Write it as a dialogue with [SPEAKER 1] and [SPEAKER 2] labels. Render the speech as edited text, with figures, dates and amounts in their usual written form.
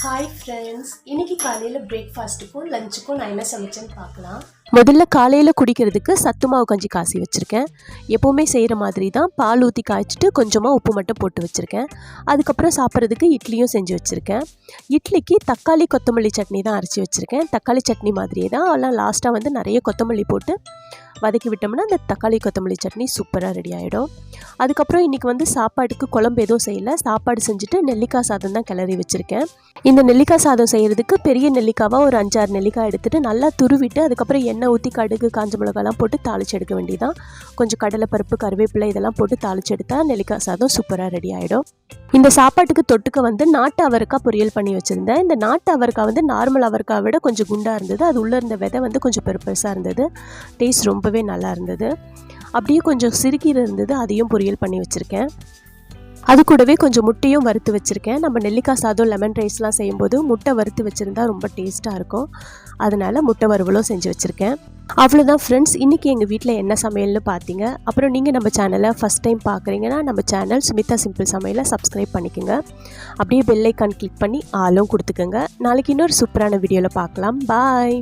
[SPEAKER 1] Hi friends, இன்றைக்கி காலையில் பிரேக்ஃபாஸ்ட்டுக்கும் லஞ்சுக்கும் நான் என்ன சமைச்சேன்னு பார்க்கலாம்.
[SPEAKER 2] முதல்ல காலையில் குடிக்கிறதுக்கு சத்து மாவு கஞ்சி காசி வச்சுருக்கேன். எப்போவுமே செய்கிற மாதிரி தான் பால் ஊற்றி காய்ச்சிட்டு கொஞ்சமாக உப்பு மட்டும் போட்டு வச்சுருக்கேன். அதுக்கப்புறம் சாப்பிட்றதுக்கு இட்லியும் செஞ்சு வச்சுருக்கேன். இட்லிக்கு தக்காளி கொத்தமல்லி சட்னி தான் அரைச்சி வச்சுருக்கேன். தக்காளி சட்னி மாதிரியே தான், ஆனால் லாஸ்ட்டாக வந்து நிறைய கொத்தமல்லி போட்டு வதக்கி விட்டோம்னா அந்த தக்காளி கொத்தமல்லி சட்னி சூப்பராக ரெடி ஆகிடும். அதுக்கப்புறம் இன்றைக்கி வந்து சாப்பாட்டுக்கு குழம்பு எதுவும் செய்யலை. சாப்பாடு செஞ்சுட்டு நெல்லிக்காய் சாதம் தான் கிளறி வச்சுருக்கேன். இந்த நெல்லிக்காய் சாதம் செய்கிறதுக்கு பெரிய நெல்லிக்காவாக ஒரு 5-6 நெல்லிக்காய் எடுத்துகிட்டு நல்லா துருவிட்டு அதுக்கப்புறம் எண்ணெய் ஊற்றி கடுகு காஞ்ச மிளகாலாம் போட்டு தாளித்து எடுக்க வேண்டியதான். கொஞ்சம் கடலைப்பருப்பு கருவேப்பிலை இதெல்லாம் போட்டு தாளித்து எடுத்தால் நெல்லிக்காய் சாதம் சூப்பராக ரெடி ஆகிடும். இந்த சாப்பாட்டுக்கு தொட்டுக்க வந்து நாட்டு அவரைக்காய் பொரியல் பண்ணி வச்சுருந்தேன். இந்த நாட்டு அவரைக்காய் வந்து நார்மல் அவரைக்காய் விட கொஞ்சம் குண்டாக இருந்தது. அது உள்ளே இருந்த விதை வந்து கொஞ்சம் பெருசாக இருந்தது. டேஸ்ட் ரொம்பவே நல்லா இருந்தது. அப்படியே கொஞ்சம் சிறுகீரை இருந்தது, அதையும் பொரியல் பண்ணி வச்சுருக்கேன். அது கூடவே கொஞ்சம் முட்டையும் வறுத்து வச்சுருக்கேன். நம்ம நெல்லிக்காய் சாதம் லெமன் ரைஸ்லாம் செய்யும்போது முட்டை வறுத்து வச்சுருந்தா ரொம்ப டேஸ்ட்டாக இருக்கும். அதனால் முட்டை வறுவலும் செஞ்சு வச்சுருக்கேன். அவ்வளோதான் ஃப்ரெண்ட்ஸ், இன்றைக்கி எங்கள் வீட்டில் என்ன சமையல்னு பார்த்தீங்க. அப்புறம் நீங்கள் நம்ம சேனலை ஃபஸ்ட் டைம் பார்க்குறீங்கன்னா நம்ம சேனல் சுமிதா சிம்பிள் சமையலை சப்ஸ்கிரைப் பண்ணிக்கோங்க. அப்படியே பெல் ஐக்கான் கிளிக் பண்ணி ஆலும் கொடுத்துக்கோங்க. நாளைக்கு இன்னொரு சூப்பரான வீடியோவில் பார்க்கலாம். பாய்.